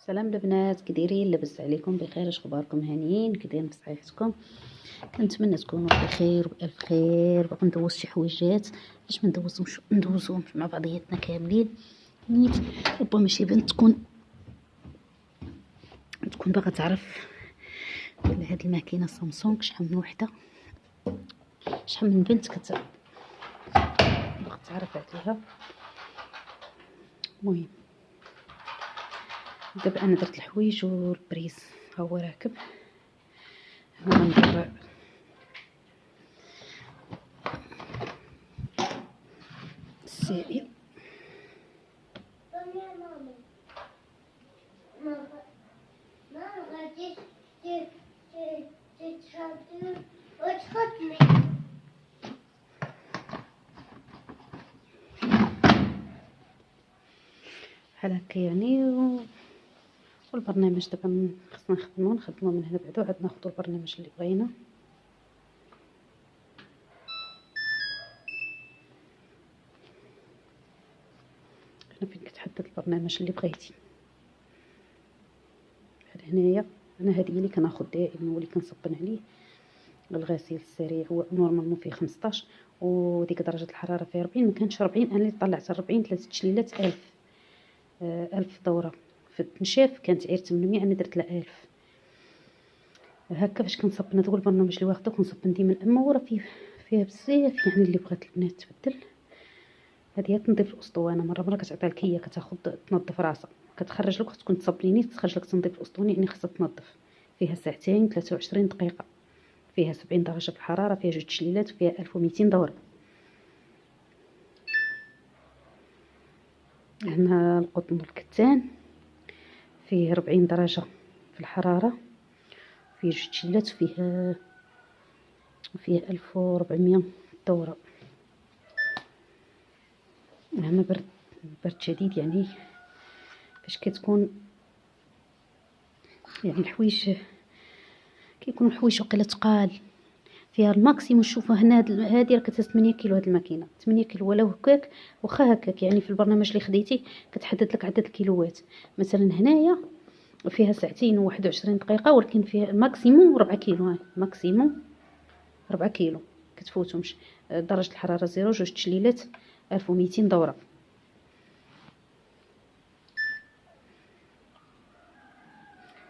سلام البنات، كي دايرين؟ لاباس عليكم؟ بخير؟ اش اخباركم؟ هانيين؟ كي دايرين بصحيحتكم؟ كنتمنى تكونوا بخير وبالف خير. باغي ندوز شي حويجات باش ما ندوزهمش مع بعضياتنا كاملين. نيت ربما شي بنت تكون باغا تعرف على هاد الماكينه سامسونج. شحال من وحده، شحال من بنت باغا تعرف عليها. المهم دابا انا درت الحوايج والبريز ها هو راكب. غندير السائل. بحال هكا يعني والبرنامج دابا خصنا نخدمو من هنا بعدا وعاد ناخدو البرنامج اللي بغينا. هنا فين كتحدد البرنامج اللي بغيتي. بحال هنايا انا هذه اللي كناخد دائما واللي كنصبن عليه. الغسيل السريع هو نورمالمون فيه 15 وديك درجه الحراره فيه 40. ما كانش 40، انا اللي طلعت 40 3 تشليلات 1000 دوره. في التنشاف كانت غير 800، انا درت لها 1000 هكا باش كنصبن. هذا هو البرنامج اللي واخده كنصبن ديما. اما ورا فيها بزاف يعني اللي بغات البنات تبدل. هذه هي تنظيف الاسطوانه. مره كتعطيها لك هي كتاخذ تنظف راسها، كتخرج لك تكون تصبنيني تخرج لك تنظيف الاسطوانه. يعني خاصها تنظف. فيها ساعتين 23 دقيقه، فيها 70 درجه الحراره، فيها 2 تشليلات، فيها 1200 دوره. هنا القطن والكتان فيه 40 درجه في الحراره، فيه 2 تشليلات، فيه 1400 دوره. هنا برد شديد يعني فاش كتكون يعني الحوايج كيكونوا الحوايج وقيله تقال فيها الماكسيموم. شوفوا هنا هذه راه كتهز 8 كيلو. هاد الماكينه 8 كيلو ولا هكاك، واخا هكاك يعني في البرنامج اللي خديتي كتحدد لك عدد الكيلوات. مثلا هنايا فيها ساعتين و21 دقيقه، ولكن فيها ماكسيموم 4 كيلو. ماكسيموم 4 كيلو كتفوتهمش. درجه الحراره 0، 2 تشليلات، 1200 دوره.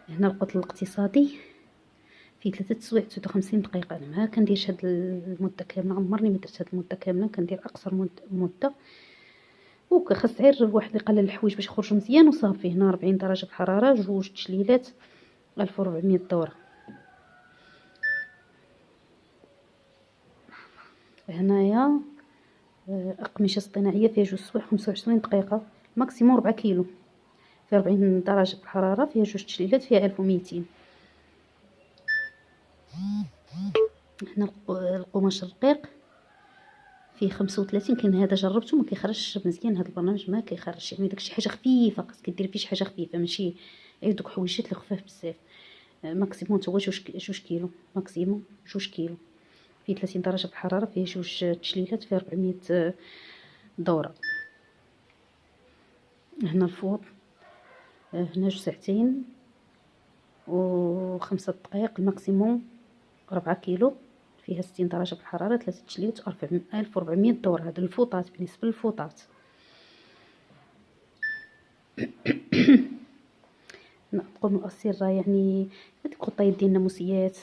هنا القطن الاقتصادي في 3 سوايع 59 دقيقه. انا ما كنديرش هاد المده كامله، عمرني ما درت هاد المده كامله، كندير اقصر مده. خاص غير واحد يقلل الحوايج باش يخرجوا مزيان وصافي. هنا 40 درجه الحراره، 2 تشليلات، 1400 دوره. هنايا اقمشه اصطناعيه فيها 2 سوايع 25 دقيقه، ماكسيموم 4 كيلو، فيها 40 درجه الحراره، فيها 2 تشليلات، فيها 1200. هنا القماش الرقيق فيه 35. كاين هذا جربته ما كيخرجش مزيان. هذا البرنامج ما كيخرجش يعني داكشي حاجه خفيفه، خاصك ديري فيه شي حاجه خفيفه، ماشي غير دوك حويجات اللي خفاف بزاف. ماكسيموم هو 2 كيلو، ماكسيموم 2 كيلو، فيه 30 درجه في الحراره، فيه 2 تشليلات، فيه 400 دوره. هنا الفوط هنا 2 ساعتين و5 دقائق، الماكسيموم 4 كيلو، فيها 60 درجه في الحراره، 3 تشليلات، 1400 دوره. هادو الفوطات بالنسبه للفوطات. نقول مؤثر يعني هذيك الخطايات ديال الناموسيات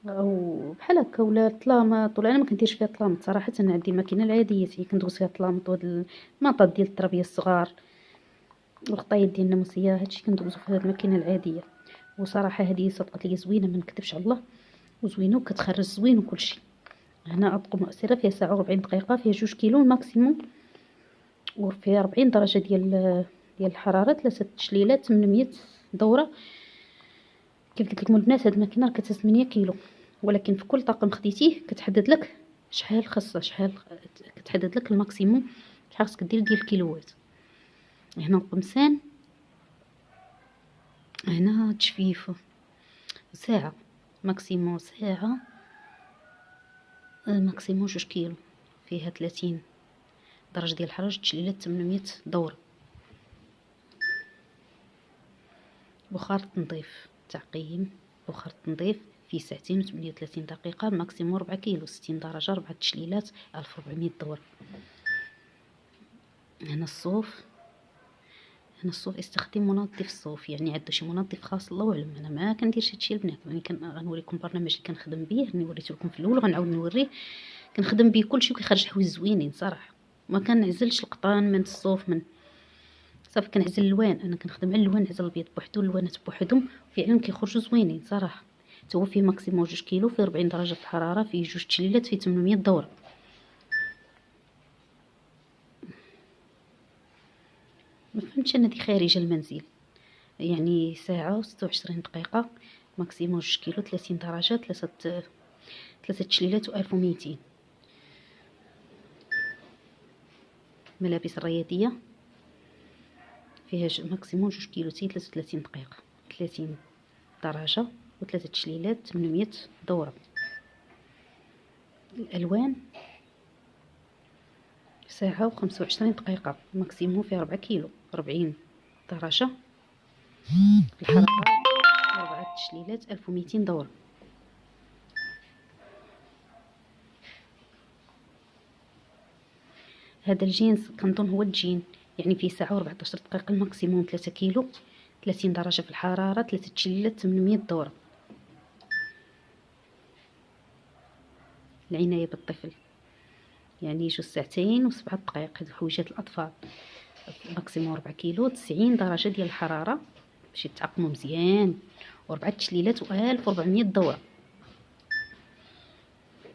او بحال هكا، ولا الطلامط. ولا انا ما كنديرش فيها الطلامط صراحه. انا عندي الماكينه العاديه هي كندوز فيها الطلامط وهاد الماطات ديال التربيه الصغار والخطايات ديال الناموسيه. هادشي كندوزو في هاد الماكينه العاديه. وصراحه هذه صدقت لي زوينه، ما نكذبش على الله، وزوينه وكتخرج زوين وكلشي. هنا اطقم مؤثره فيها ساعه و40 دقيقه، فيها 2 كيلو الماكسيموم، وفيها 40 درجه ديال الحراره، 3 تشليلات، 800 دوره. كيف قلت لكم البنات هاد الماكينه راه كتهز 8 كيلو، ولكن في كل طاقم خديتيه كتحدد لك شحال خاصه، شحال كتحدد لك الماكسيموم شحال خاصك دير ديال الكيلوات. هنا القمصان، هنا تجفيف ساعه، ماكسيموم ساعه، ماكسيموم 2 كيلو، فيها 30 درجه ديال الحراره، تشليلات، 800 دوره. بخار التنظيف تعقيم. بخار التنظيف في 2 و38 دقيقة، ماكسيموم 4 كيلو، 60 درجة، 4 تشليلات، 1400 دورة. هنا الصوف، هنا الصوف استخدم منظف الصوف، يعني عندو شي منظف خاص الله اعلم. انا ما كنديرش هادشي البنات، يعني غنوريكم البرنامج اللي كنخدم به، راني وريته لكم في الاول وغنعاود نوريه. كنخدم به كلشي وكيخرج حوايج زوينين صراحه. ما كنعزلش القطان من الصوف، من صافي كنعزل الالوان. انا كنخدم على الالوان، نعزل الابيض بوحدو الالوانات بوحدهم، فعلا كيخرجوا زوينين صراحه. هو فيه ماكسيموم 2 كيلو، فيه 40 درجه في الحراره، فيه 2 تشليلات، فيه 800 دوره. ما فهمتش انا دي خارج المنزل، يعني ساعه و26 دقيقه، ماكسيموم 2 كيلو، 30 درجه، ثلاثه تشليلات و1200. ملابس الرياضيه فيها ماكسيموم 2 كيلو، 33 دقيقه، 30 درجه وثلاثه تشليلات، 800 دوره. الالوان ساعه و25 دقيقه، ماكسيموم فيه 4 كيلو، 40 درجه، الحراره 4 تشليلات، 1200 دوره. هذا الجينز كنظن هو الجين، يعني فيه ساعه و14 دقيقه، الماكسيموم 3 كيلو، 30 درجه في الحراره، 3 تشليلات، 800 دوره. العنايه بالطفل، يعني 2 ساعة و7 دقائق. هاد حويجات الاطفال، ماكسيموم 4 كيلو، 90 درجه ديال الحراره باش يتعقموا مزيان، و4 تشليلات، و1400 دوره.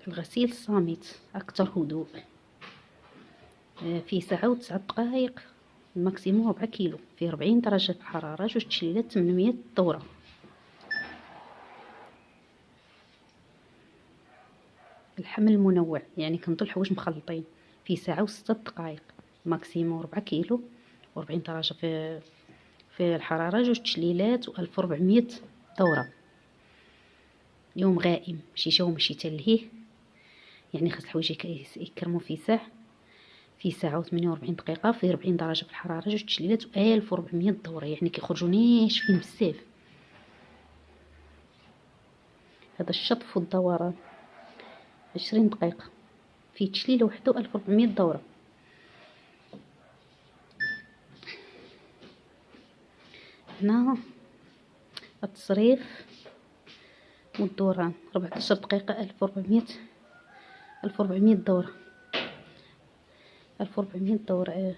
الغسيل الصامت اكثر هدوء، فيه ساعه و9 دقائق، الماكسيموم 4 كيلو، فيه 40 درجه الحراره، 2 تشليلات، 800 دوره. الحمل المنوع، يعني كنضل الحوايج مخلطين، فيه ساعه و6 دقائق، ماكسيموم 4 كيلو، و40 درجه في الحراره، 2 تشليلات، و1400 دوره. يوم غائم، ماشي جو ماشي تلهيه، يعني خاص الحوايج يكرموا في ساعه، في ساعه و48 دقيقه، في 40 درجه في الحراره، 2 تشليلات، و1400 دوره، يعني كيخرجوا ناشفين بزاف. هذا الشطف والدوران 20 دقيقه، في تشليله وحده، 1400 دوره. هنا التصريف والدوران 14 دقيقه، 1400 دوره، 1400 دوره.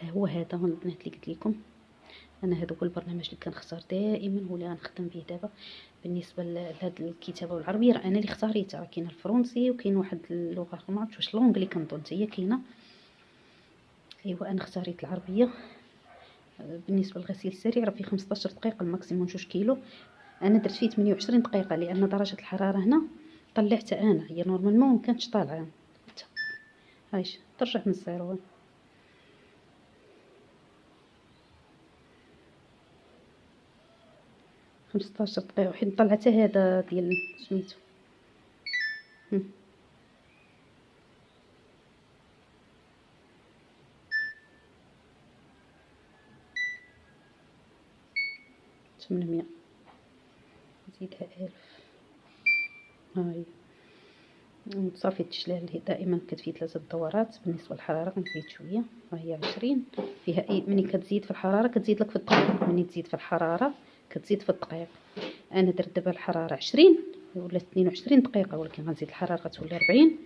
هو هذا البنات اللي قلت لكم انا، هذا هو البرنامج اللي كنختار دائما، هو اللي غنخدم به دابا. بالنسبه لهاد الكتابه بالعربيه، راه انا اللي اختاريتها، راه كاين الفرنسي وكاين واحد اللغه اخرى ما عرفتش واش لونغلي، كنظن حتى هي كاينه. ايوا انا اختاريت العربيه. بالنسبه للغسيل السريع راه فيه 15 دقيقه، الماكسيموم 2 كيلو. انا درت فيه 28 دقيقه لان درجه الحراره هنا طلعتها انا، هي نورمالمون ما كانتش طالعه. هايش ترجع من الزيرو. 15 دقيقه، وحيد طلعت هذا ديال سميتو. 800 نزيدها 1000. هاي صافي التشلال دائما كتفي 3 دورات. بالنسبه للحراره غنزيد شويه، ها هي 20. فيها ملي كتزيد في الحراره كتزيد لك في الدقائق، ملي تزيد في الحراره كتزيد في الدقائق. انا درت دابا الحراره 20 ولا 22 دقيقه، ولكن غنزيد الحراره غتولي 40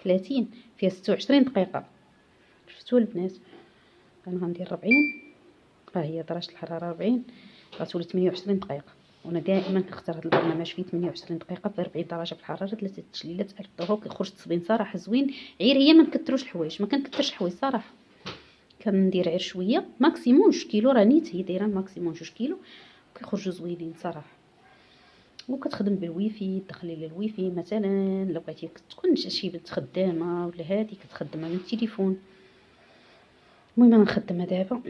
30. فيها 26 دقيقه. شفتوا البنات؟ انا غندير 40، ها هي درجه الحراره 40، غتولي 28 دقيقه. وانا دائما كنختار هذا البرنامج فيه 28 دقيقه، في 40 درجه في الحراره، 3 تشليلات، 1000 دورة، كيخرج التصبين صراحه زوين. عير هي ما نكثروش الحوايج، ما كنكثرش الحوايج صراحه، كندير غير شويه، ماكسيموم 2 كيلو، راه نيت هي دايره ماكسيموم 2 كيلو، كيخرجوا زوينين صراحه. وكتخدم بالويفي، تدخلي للويفي مثلا لو بغيتي تكون شي بنت خدامه ولا هادي كتخدمها من التليفون. المهم انا نخدمها دابا.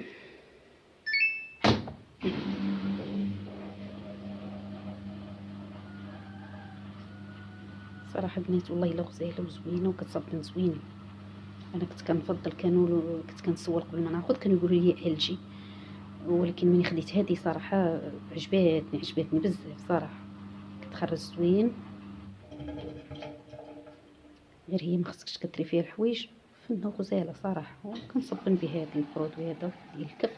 صراحه بنات والله الا غزاله وزوينه وكتصبن زوينه. انا كنت كنفضل، كنت كنصور قبل ما ناخذ، كانوا يقولوا لي ال جي، ولكن ملي خديت هذه صراحه عجبتني بزاف صراحه، كتخرج زوين، غير هي ما خصكش كديري فيها الحوايج فنه غزاله صراحه. وكنصبن بهذا البرودوي هذا ديال الكف،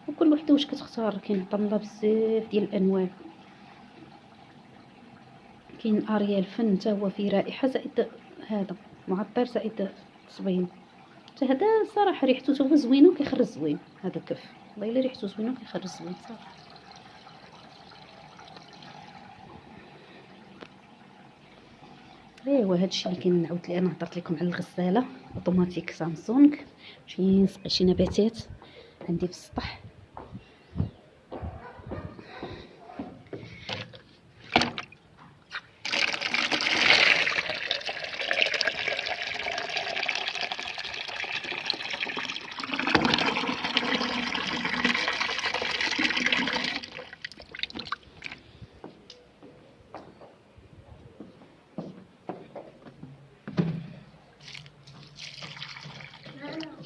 وكل وحده واش كتختار، كاين طمله بزاف ديال الانواع، كاين اريال فن حتى هو فيه رائحه، زائد هذا معطر، زائد تصبين. حتى هذا صراحه ريحته تا هو زوينه وكيخرج زوين، هذا الكف والله الا ريحته زوينه وكيخرج زوين صراحه. ايوا هادشي اللي كاين. نعاود لي انا هضرت لكم على الغساله اوتوماتيك سامسونج، نمشي نسقي شي نباتات عندي في السطح.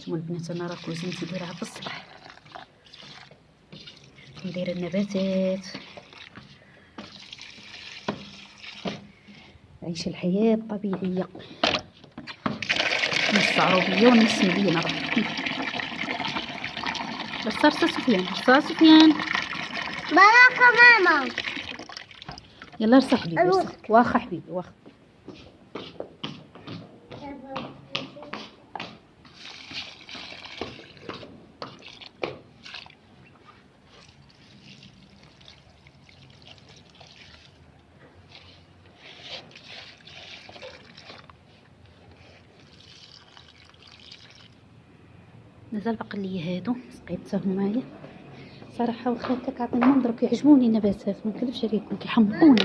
نتوما البنات انا راه كوزينتي دايرها في السطح، ندير النباتات، عيش الحياه الطبيعيه، نص عروبيه ونص مدينه. بس صار سفيان بركة ماما. يلا ارسل حبيبي، ارسل. واخا حبيبي واخا. مازال باقي ليا هادو سقيتهم معايا صراحه، واخا هكا كيعطيني منظر، كيعجبوني النباتات، ما نكذبش عليكم كيحمقوني،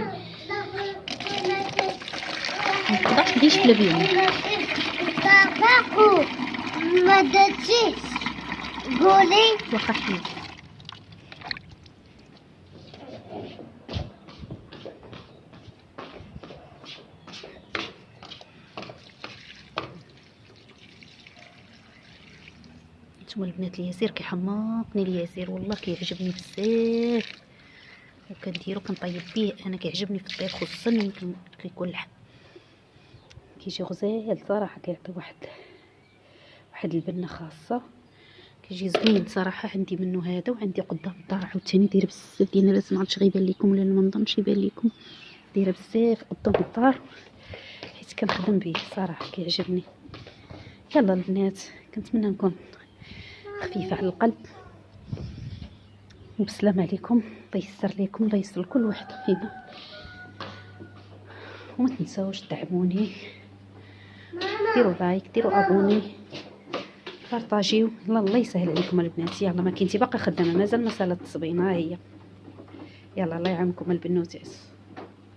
ما نقدرش نديش بلا بيهم. باكو ما درتيش قولي. واخا حبيبي. نتوما البنات الياسير كيحمقني، الياسير والله كيعجبني بزاف، وكنديرو كنطيب فيه انا، كيعجبني في الطيب خصوصا يمكن كيكون لحم، كيجي غزال صراحه، كيعطي واحد البنه خاصه، كيجي زوين صراحه. عندي منه هذا، وعندي قدام الدار عاوتاني دايره بزاف ديال الناس، ما عرفتش غيبان لكم ولا ما نظنش يبان لكم، دايره بزاف قدام الدار حيت كنخدم به صراحه كيعجبني. يلا البنات كنتمنى نكون خفيفه على القلب، وبسلام عليكم، الله يسر لكم، الله يسر لكل واحد فينا، وما تنساوش تدعموني، ديروا لايك، ديروا ابوني، بارطاجيو. يلا الله يسهل عليكم البنات. يلا ما كنتي باقا خدامه، مازال مساله التصبين، ها هي. يلا الله يعاونكم البنوتات.